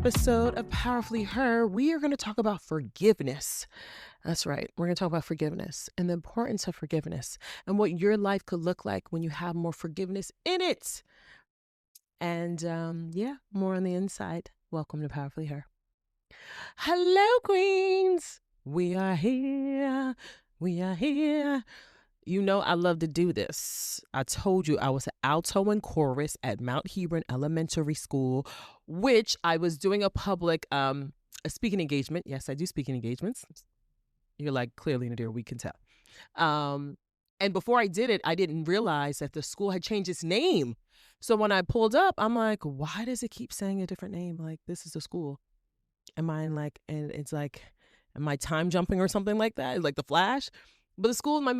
episode of Powerfully Her, we are going to talk about forgiveness. That's right. We're going to talk about forgiveness and the importance of forgiveness and what your life could look like when you have more forgiveness in it. And more on the inside. Welcome to Powerfully Her. Hello, queens. We are here. We are here. You know, I love to do this. I told you I was an alto and chorus at Mount Hebron Elementary School, which I was doing a public a speaking engagement. Yes, I do speaking engagements. You're like, clearly, Nadira, we can tell. And before I did it, I didn't realize that the school had changed its name. So when I pulled up, I'm like, why does it keep saying a different name? Like, this is the school. And it's like, am I time jumping or something like that? Like The Flash? But the school, my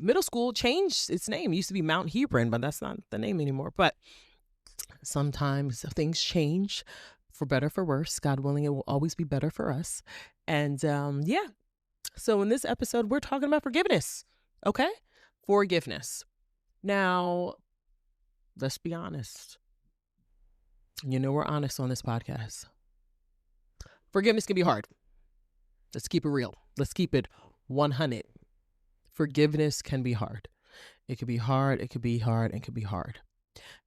middle school changed its name. It used to be Mount Hebron, but that's not the name anymore. But sometimes things change for better, for worse. God willing, it will always be better for us. And so in this episode, we're talking about forgiveness. Okay? Forgiveness. Now, let's be honest. You know we're honest on this podcast. Forgiveness can be hard. Let's keep it real. Let's keep it 100. Forgiveness can be hard. It could be hard. It could be hard. It could be hard.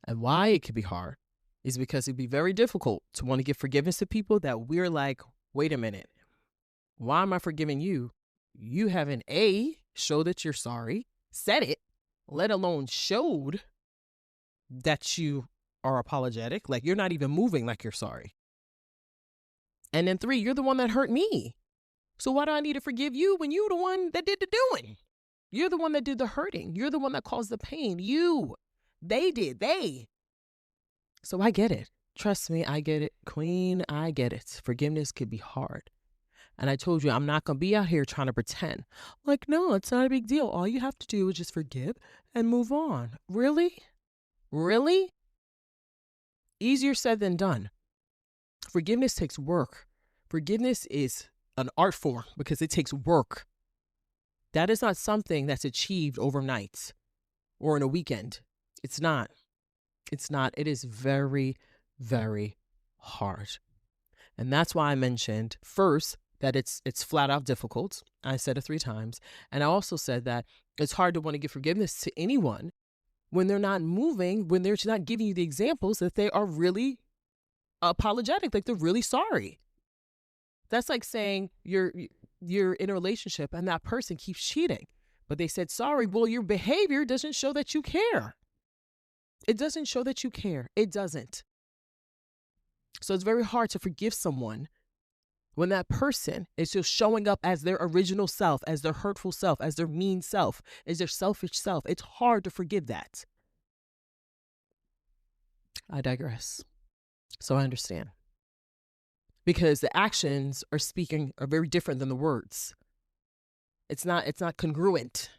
And why it could be hard is because it'd be very difficult to want to give forgiveness to people that we're like, wait a minute. Why am I forgiving you? You haven't showed that you're sorry, said it, let alone showed that you are apologetic. Like you're not even moving like you're sorry. And then 3, you're the one that hurt me. So why do I need to forgive you when you're the one that did the doing? You're the one that did the hurting. You're the one that caused the pain. They. So I get it. Trust me, I get it. Queen, I get it. Forgiveness could be hard. And I told you, I'm not going to be out here trying to pretend. Like, no, it's not a big deal. All you have to do is just forgive and move on. Really? Really? Easier said than done. Forgiveness takes work. Forgiveness is an art form because it takes work. That is not something that's achieved overnight or in a weekend. It's not. It is very, very hard. And that's why I mentioned first that it's flat out difficult. I said it 3 times. And I also said that it's hard to want to give forgiveness to anyone when they're not moving, when they're not giving you the examples that they are really apologetic, like they're really sorry. That's like saying you're in a relationship and that person keeps cheating, but they said sorry. Well, your behavior doesn't show that you care. It doesn't show that you care. It doesn't. So it's very hard to forgive someone when that person is just showing up as their original self, as their hurtful self, as their mean self, as their selfish self. It's hard to forgive that. I digress. So I understand. Because the actions are very different than the words. It's not congruent.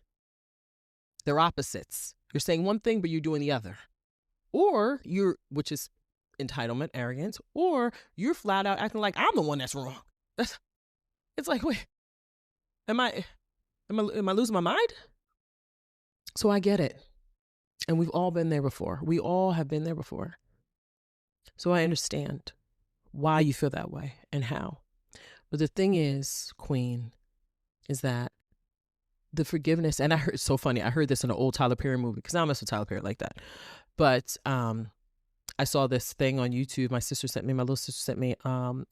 They're opposites. You're saying one thing, but you're doing the other. Or which is entitlement, arrogance, or you're flat out acting like I'm the one that's wrong. It's like, wait, am I losing my mind? So I get it. And we've all been there before. We all have been there before. So I understand why you feel that way and how. But the thing is, Queen, is that the forgiveness, and it's so funny, I heard this in an old Tyler Perry movie, because I don't mess with Tyler Perry like that. But I saw this thing on YouTube. My little sister sent me,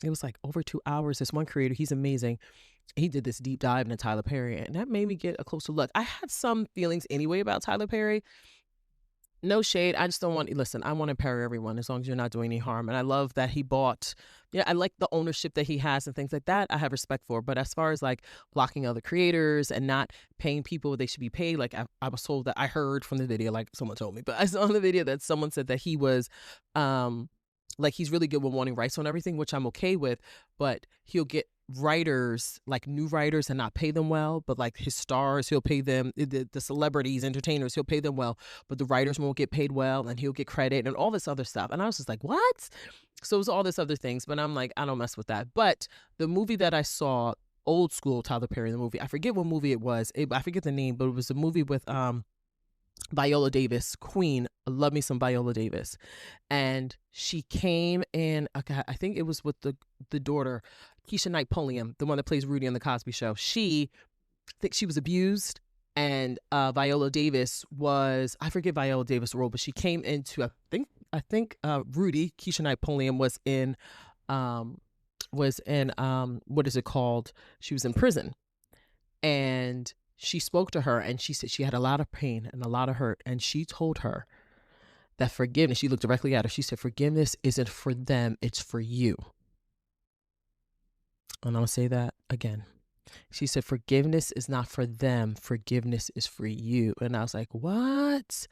it was like over 2 hours. This one creator, he's amazing. He did this deep dive into Tyler Perry, and that made me get a closer look. I had some feelings anyway about Tyler Perry. No shade. I just don't want, listen, I want to empower everyone as long as you're not doing any harm. And I love that he bought, I like the ownership that he has and things like that. I have respect for. But as far as like blocking other creators and not paying people what they should be paid, like I was told that, I heard from the video, like someone told me, but I saw in the video that someone said that he was, like he's really good with wanting rights on everything, which I'm okay with, but he'll get writers, like new writers, and not pay them well, but like his stars, he'll pay them, the celebrities, entertainers, he'll pay them well, but the writers won't get paid well, and he'll get credit and all this other stuff. And I was just like, what? So it was all this other things, but I'm like, I don't mess with that. But the movie that I saw, old school Tyler Perry, the movie, I forget what movie it was, I forget the name, but it was a movie with Viola Davis, Queen. I love me some Viola Davis. And she came in, okay, I think it was with the daughter, Keisha Knight Pulliam, the one that plays Rudy on the Cosby Show. I think she was abused, and Viola Davis was, I forget Viola Davis' role, but she came into, I think Rudy, Keisha Knight Pulliam um, was in what is it called? She was in prison, and she spoke to her, and she said she had a lot of pain and a lot of hurt, and she told her that forgiveness, she looked directly at her, she said, forgiveness isn't for them, it's for you. And I'll say that again. She said, forgiveness is not for them, forgiveness is for you. And I was like, what?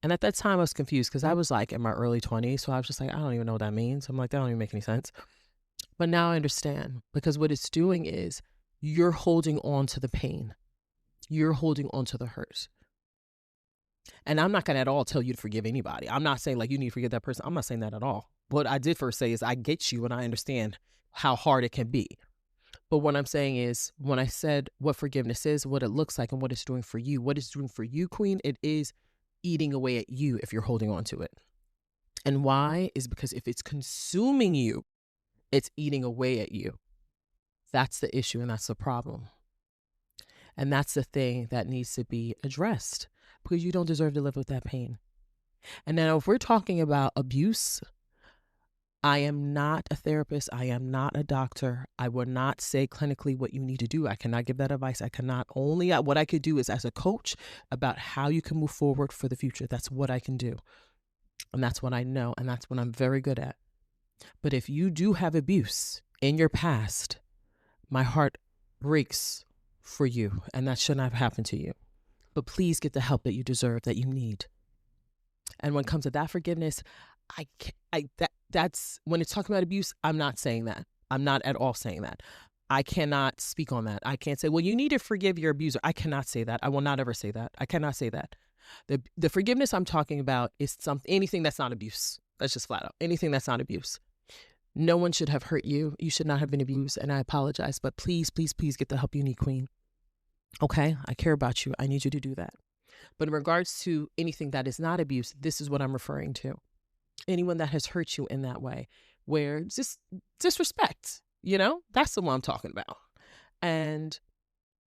And at that time I was confused because I was like in my early 20s. So I was just like, I don't even know what that means. I'm like, that don't even make any sense. But now I understand, because what it's doing is you're holding on to the pain. You're holding on to the hurt. And I'm not going to at all tell you to forgive anybody. I'm not saying like you need to forgive that person. I'm not saying that at all. What I did first say is I get you and I understand how hard it can be. But what I'm saying is, when I said what forgiveness is, what it looks like, and what it's doing for you, what it's doing for you, Queen, it is eating away at you if you're holding on to it. And why? Is because if it's consuming you, it's eating away at you. That's the issue, and that's the problem. And that's the thing that needs to be addressed, because you don't deserve to live with that pain. And now if we're talking about abuse, I am not a therapist. I am not a doctor. I will not say clinically what you need to do. I cannot give that advice. I cannot. Only what I could do is as a coach about how you can move forward for the future. That's what I can do. And that's what I know. And that's what I'm very good at. But if you do have abuse in your past, my heart breaks for you. And that should not have happened to you. But please get the help that you deserve, that you need. And when it comes to that forgiveness, that's when it's talking about abuse, I'm not saying that. I'm not at all saying that. I cannot speak on that. I can't say, well, you need to forgive your abuser. I cannot say that. I will not ever say that. I cannot say that. The forgiveness I'm talking about is anything that's not abuse. That's just flat out. Anything that's not abuse. No one should have hurt you. You should not have been abused. And I apologize. But please, please, please get the help you need, Queen. Okay? I care about you. I need you to do that. But in regards to anything that is not abuse, this is what I'm referring to. Anyone that has hurt you in that way, where just disrespect, that's the one I'm talking about. And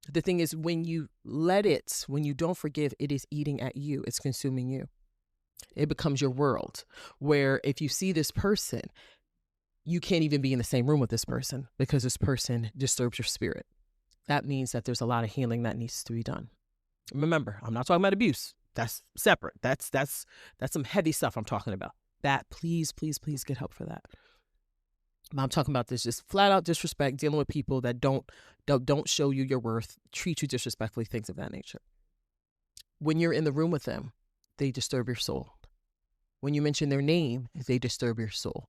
the thing is, when you don't forgive, it is eating at you. It's consuming you. It becomes your world, where if you see this person, you can't even be in the same room with this person because this person disturbs your spirit. That means that there's a lot of healing that needs to be done. Remember, I'm not talking about abuse. That's separate. That's some heavy stuff I'm talking about. That please, please, please get help for that. I'm talking about this just flat out disrespect, dealing with people that don't show you your worth, treat you disrespectfully, things of that nature. When you're in the room with them, they disturb your soul. When you mention their name, they disturb your soul.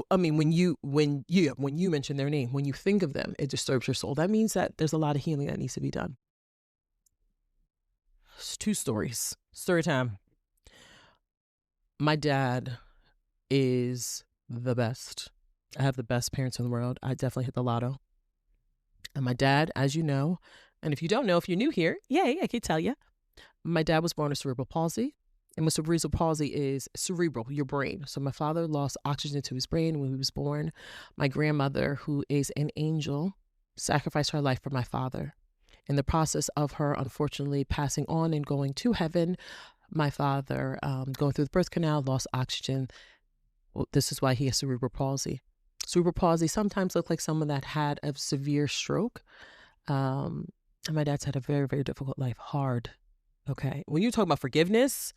I mean, when you mention their name, when you think of them, it disturbs your soul. That means that there's a lot of healing that needs to be done. It's 2 stories. Story time. My dad is the best. I have the best parents in the world. I definitely hit the lotto. And my dad, as you know, and if you don't know, if you're new here, yay, I can tell you. My dad was born with cerebral palsy. And what cerebral palsy is, cerebral, your brain. So my father lost oxygen to his brain when he was born. My grandmother, who is an angel, sacrificed her life for my father. In the process of her, unfortunately, passing on and going to heaven, my father, going through the birth canal, lost oxygen. Well, this is why he has cerebral palsy. Cerebral palsy sometimes looks like someone that had a severe stroke. And my dad's had a very, very difficult life. Hard. Okay. When you talk about forgiveness,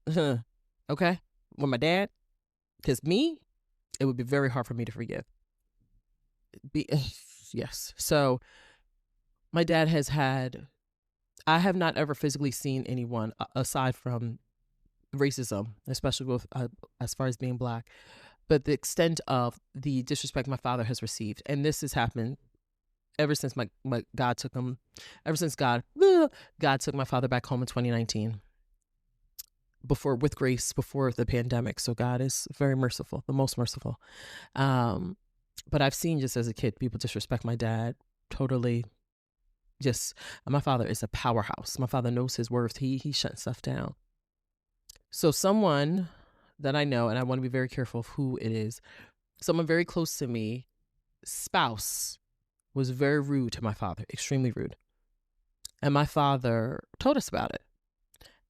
okay, with my dad, because me, it would be very hard for me to forgive. Yes. So my dad I have not ever physically seen anyone aside from racism, especially with as far as being Black, but the extent of the disrespect my father has received. And this has happened ever since God took him, God took my father back home in 2019 with grace before the pandemic. So God is very merciful, the most merciful. But I've seen just as a kid, people disrespect my dad totally My father is a powerhouse. My father knows his worth. He shuts stuff down. So someone that I know, and I want to be very careful of who it is, someone very close to me, spouse, was very rude to my father, extremely rude. And my father told us about it.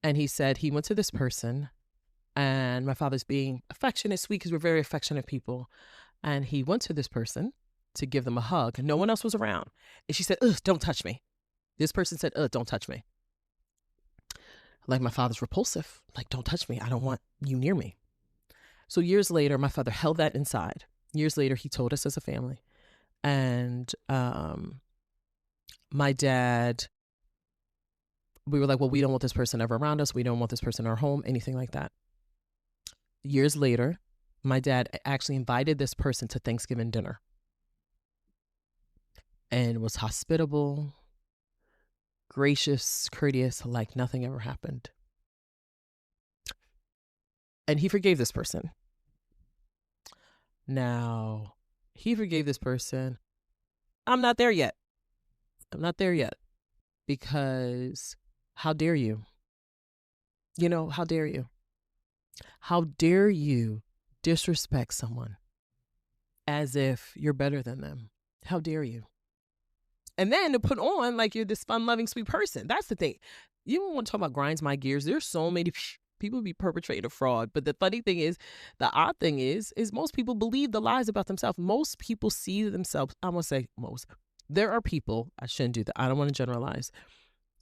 And he said he went to this person, and my father's being affectionate, sweet, because we're very affectionate people. And he went to this person to give them a hug. No one else was around. And she said, ugh, don't touch me. This person said, ugh, don't touch me. Like, my father's repulsive. Like, don't touch me. I don't want you near me. So years later, my father held that inside. Years later, he told us as a family. And my dad, we were like, well, we don't want this person ever around us. We don't want this person in our home, anything like that. Years later, my dad actually invited this person to Thanksgiving dinner and was hospitable, gracious, courteous, like nothing ever happened. And he forgave this person. Now, he forgave this person. I'm not there yet. I'm not there yet. Because how dare you? You know, how dare you? How dare you disrespect someone as if you're better than them? How dare you? And then to put on like you're this fun-loving, sweet person. That's the thing. You don't want to talk about grinds my gears. There's so many people be perpetrating a fraud. But the funny thing is, the odd thing is most people believe the lies about themselves. Most people see themselves. I'm going to say most. There are people, I shouldn't do that. I don't want to generalize.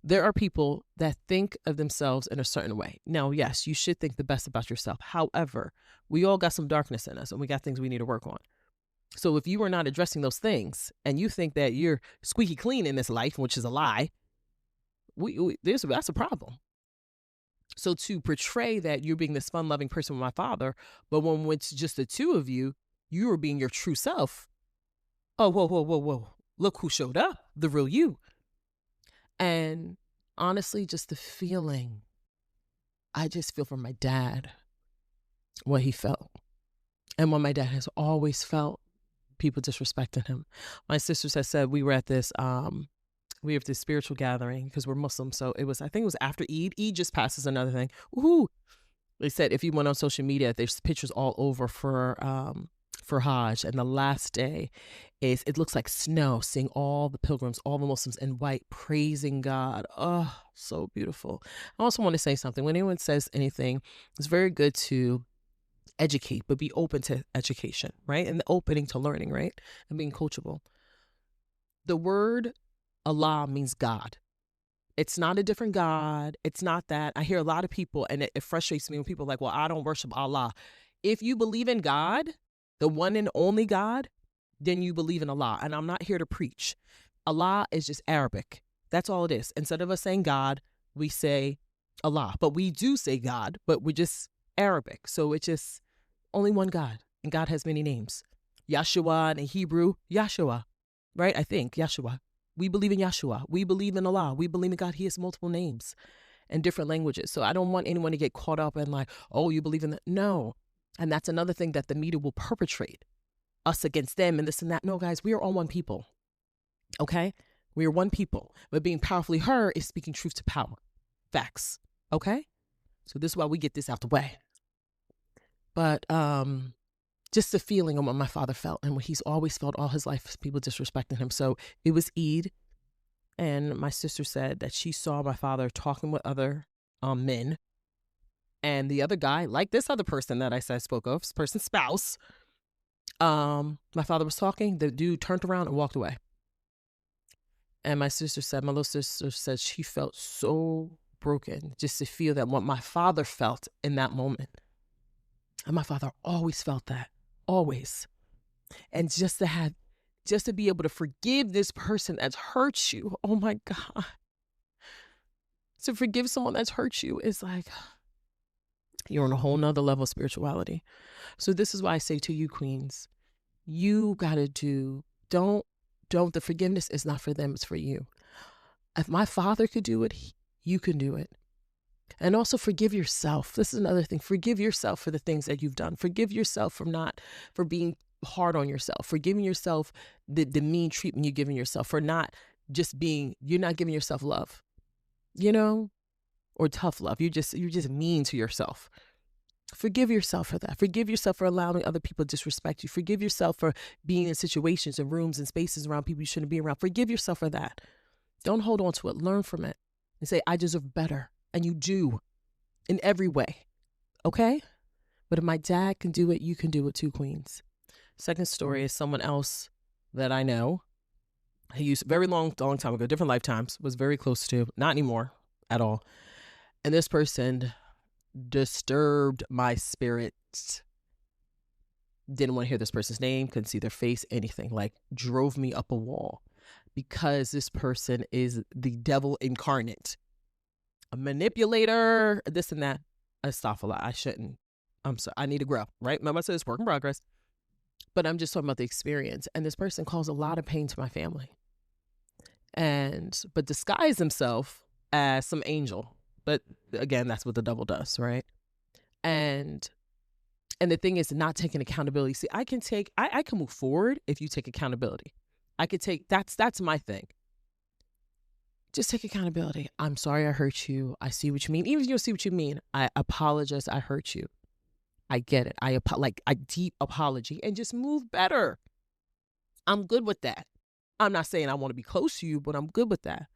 There are people that think of themselves in a certain way. Now, yes, you should think the best about yourself. However, we all got some darkness in us and we got things we need to work on. So if you are not addressing those things and you think that you're squeaky clean in this life, which is a lie, that's a problem. So to portray that you're being this fun-loving person with my father, but when it's just the two of you, you are being your true self. Oh, whoa. Look who showed up, the real you. And honestly, just the feeling, I just feel for my dad, what he felt. And what my dad has always felt, people disrespecting him. My sisters had said we were at this spiritual gathering because we're Muslim. So I think it was after Eid. Eid just passes, another thing. Woohoo! They said if you went on social media, there's pictures all over for Hajj. And the last day it looks like snow, seeing all the pilgrims, all the Muslims in white, praising God. Oh, so beautiful. I also want to say something. When anyone says anything, it's very good to educate, but be open to education, right? And the opening to learning, right? And being coachable. The word Allah means God. It's not a different God. It's not that. I hear a lot of people, and it frustrates me when people are like, well, I don't worship Allah. If you believe in God, the one and only God, then you believe in Allah. And I'm not here to preach. Allah is just Arabic. That's all it is. Instead of us saying God, we say Allah. But we do say God, but we're just Arabic. So it's just only one God. And God has many names. Yahshua in Hebrew, Yahshua, right? I think Yahshua. We believe in Yahshua. We believe in Allah. We believe in God. He has multiple names and different languages. So I don't want anyone to get caught up in like, oh, you believe in that? No. And that's another thing that the media will perpetrate, us against them and this and that. No, guys, we are all one people. Okay? We are one people. But being powerfully heard is speaking truth to power. Facts. Okay? So this is why we get this out the way. But just the feeling of what my father felt and what he's always felt all his life, people disrespecting him. So it was Eid. And my sister said that she saw my father talking with other men. And the other guy, like this other person that I spoke of, this person's spouse, my father was talking, the dude turned around and walked away. And my little sister said she felt so broken just to feel that what my father felt in that moment. And my father always felt that, always. And just to be able to forgive this person that's hurt you, oh my God. To forgive someone that's hurt you is like, you're on a whole nother level of spirituality. So this is why I say to you, queens, you gotta the forgiveness is not for them, it's for you. If my father could do it, you can do it. And also forgive yourself. This is another thing. Forgive yourself for the things that you've done. Forgive yourself for being hard on yourself. Forgiving yourself the mean treatment you've given yourself. For not you're not giving yourself love, you know, or tough love. You're just mean to yourself. Forgive yourself for that. Forgive yourself for allowing other people to disrespect you. Forgive yourself for being in situations and rooms and spaces around people you shouldn't be around. Forgive yourself for that. Don't hold on to it. Learn from it and say, I deserve better. And you do in every way. Okay? But if my dad can do it, you can do it too, queens. Second story is someone else that I know. He used very long time ago, different lifetimes, was very close to, not anymore at all. And this person disturbed my spirit. Didn't want to hear this person's name, couldn't see their face, anything. Like, drove me up a wall because this person is the devil incarnate. A manipulator, this and that. Astaghfirullah, I shouldn't. I'm sorry, I need to grow, right? Remember I said it's work in progress. But I'm just talking about the experience. And this person caused a lot of pain to my family. But disguised himself as some angel. But again, that's what the devil does, right? And the thing is not taking accountability. See, I can move forward if you take accountability. That's my thing. Just take accountability. I'm sorry I hurt you. I see what you mean. Even if you don't see what you mean, I apologize. I hurt you. I get it. A deep apology and just move better. I'm good with that. I'm not saying I want to be close to you, but I'm good with that.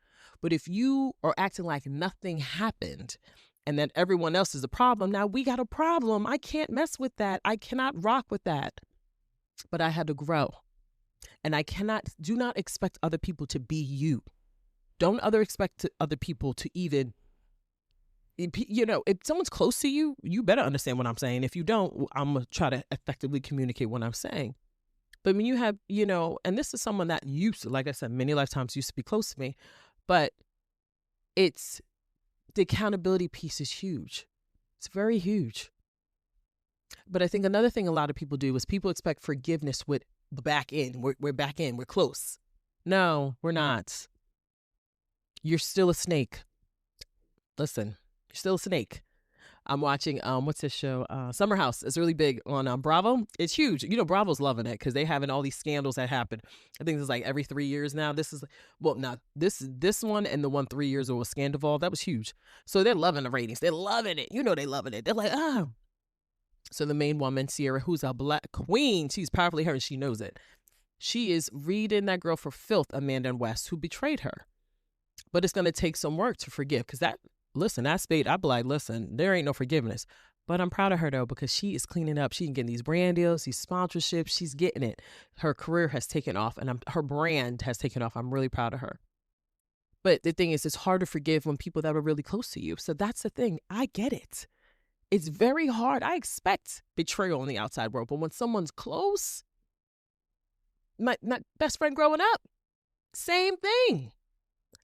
But if you are acting like nothing happened and that everyone else is the problem, now we got a problem. I can't mess with that. I cannot rock with that. But I had to grow. And do not expect other people to be you. Don't expect other people to even, if someone's close to you, you better understand what I'm saying. If you don't, I'm going to try to effectively communicate what I'm saying. But when you have, and this is someone that used to, like I said, many lifetimes used to be close to me, but the accountability piece is huge. It's very huge. But I think another thing a lot of people do is people expect forgiveness with the back end. We're back in. We're close. No, we're not. You're still a snake. Listen, you're still a snake. I'm watching, what's this show? Summer House. It's really big on Bravo. It's huge. Bravo's loving it because they having all these scandals that happen. I think it's like every 3 years now. This one and the one 3 years ago was Scandival. That was huge. So they're loving the ratings. They're loving it. They're loving it. They're like, ah. So the main woman, Sierra, who's a black queen, she's powerfully her and she knows it. She is reading that girl for filth, Amanda West, who betrayed her. But it's going to take some work to forgive because that spade, I'd be like, listen, there ain't no forgiveness. But I'm proud of her, though, because she is cleaning up. She's getting these brand deals, these sponsorships. She's getting it. Her career has taken off and her brand has taken off. I'm really proud of her. But the thing is, it's hard to forgive when people that are really close to you. So that's the thing. I get it. It's very hard. I expect betrayal in the outside world. But when someone's close, my best friend growing up, same thing.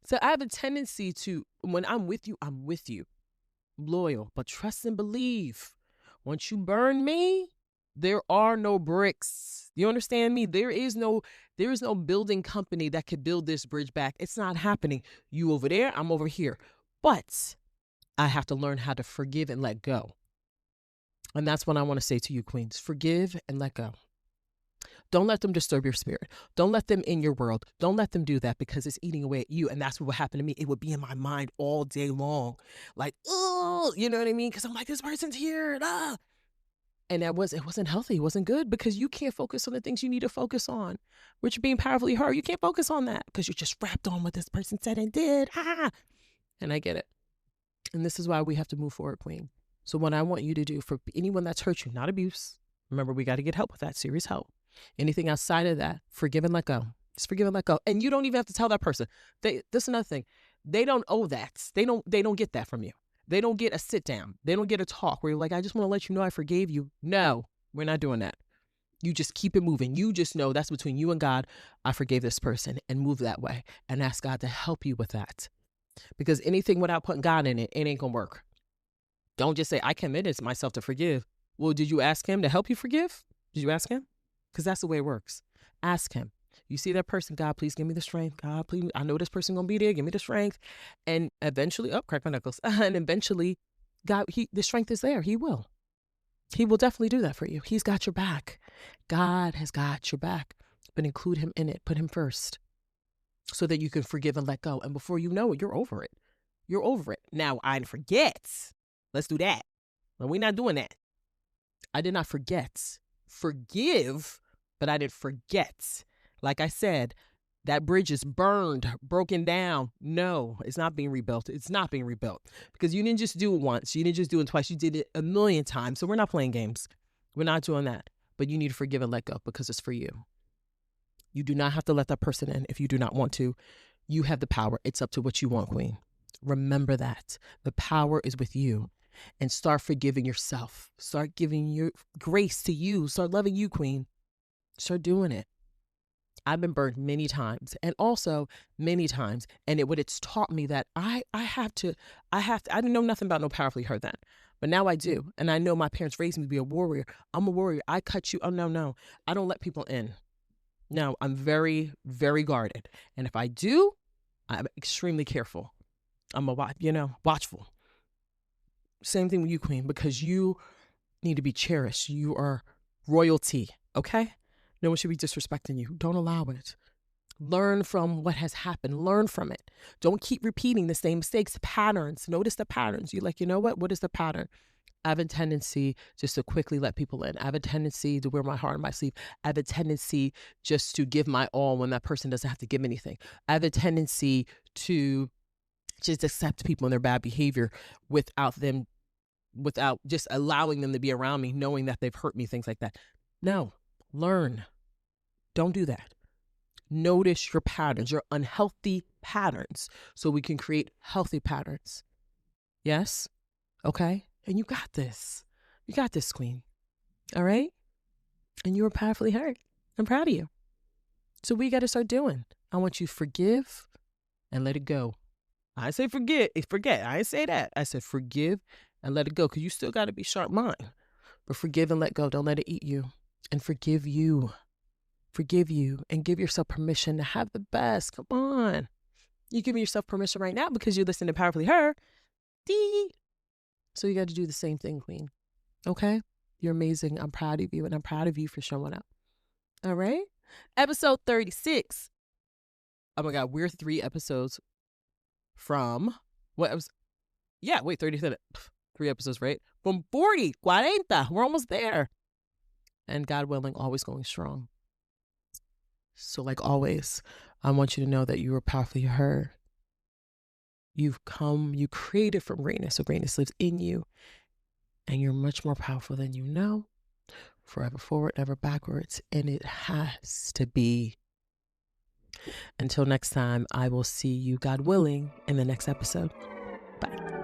So I have a tendency to, when I'm with you, loyal, but trust and believe. Once you burn me, there are no bricks. You understand me? There is no building company that could build this bridge back. It's not happening. You over there, I'm over here. But I have to learn how to forgive and let go. And that's what I want to say to you, queens. Forgive and let go. Don't let them disturb your spirit. Don't let them in your world. Don't let them do that because it's eating away at you. And that's what would happen to me. It would be in my mind all day long. Like, oh, you know what I mean? Because I'm like, this person's here. Ah. And it wasn't healthy. It wasn't good because you can't focus on the things you need to focus on, which are being powerfully hurt. You can't focus on that because you're just wrapped on what this person said and did. Ah. And I get it. And this is why we have to move forward, queen. So what I want you to do for anyone that's hurt you, not abuse. Remember, we got to get help with that, serious help. Anything outside of that, forgive and let go. Just forgive and let go. And you don't even have to tell that person. This is another thing. They don't owe that. They don't get that from you. They don't get a sit down. They don't get a talk where you're like, I just want to let you know I forgave you. No, we're not doing that. You just keep it moving. You just know that's between you and God. I forgave this person and move that way and ask God to help you with that. Because anything without putting God in it, it ain't going to work. Don't just say, I committed myself to forgive. Well, did you ask him to help you forgive? Did you ask him? Because that's the way it works. Ask him. You see that person, God, please give me the strength. God, please, I know this person going to be there. Give me the strength. And eventually, crack my knuckles. And eventually, God, the strength is there. He will. He will definitely do that for you. He's got your back. God has got your back. But include him in it. Put him first. so that you can forgive and let go. And before you know it, you're over it. You're over it. Now, I didn't forget. Let's do that. But we're not doing that. I did not forget. Forgive, but I didn't forget. Like I said, that bridge is burned, broken down. No, it's not being rebuilt. It's not being rebuilt because you didn't just do it once. You didn't just do it twice. You did it a million times. So we're not playing games. We're not doing that. But you need to forgive and let go because it's for you. You do not have to let that person in if you do not want to. You have the power. It's up to what you want, Queen. Remember that. The power is with you. And start forgiving yourself. Start giving your grace to you. Start loving you, Queen. Start doing it. I've been burned many times, and also many times. And what it's taught me that I didn't know nothing about no powerfully hurt then, but now I do. And I know my parents raised me to be a warrior. I'm a warrior. I cut you. Oh, no. I don't let people in. No, I'm very, very guarded. And if I do, I'm extremely careful. I'm watchful. Same thing with you, Queen, because you need to be cherished. You are royalty, okay? No one should be disrespecting you. Don't allow it. Learn from what has happened. Learn from it. Don't keep repeating the same mistakes, patterns. Notice the patterns. You're like, you know what? What is the pattern? I have a tendency just to quickly let people in. I have a tendency to wear my heart on my sleeve. I have a tendency just to give my all when that person doesn't have to give anything. I have a tendency to just accept people and their bad behavior without just allowing them to be around me, knowing that they've hurt me, things like that. No, learn. Don't do that. Notice your patterns, your unhealthy patterns, so we can create healthy patterns. Yes? Okay? And you got this. You got this, Queen. All right? And you were powerfully hurt. I'm proud of you. So we got to start doing. I want you to forgive and let it go. I say forget. I didn't say that. I said forgive and let it go, because you still got to be sharp mind. But forgive and let go. Don't let it eat you. And forgive you. Forgive you and give yourself permission to have the best. Come on. You're giving yourself permission right now because you're listening to Powerfully Her. So you got to do the same thing, Queen. Okay? You're amazing. I'm proud of you, and I'm proud of you for showing up. All right? Episode 36. Oh my God, we're 3 episodes from 37. 3 episodes, right? From 40. We're almost there. And God willing, always going strong. So like always, I want you to know that you are powerfully heard. You created from greatness, so greatness lives in you. And you're much more powerful than you know. Forever forward, never backwards. And it has to be. Until next time, I will see you, God willing, in the next episode. Bye.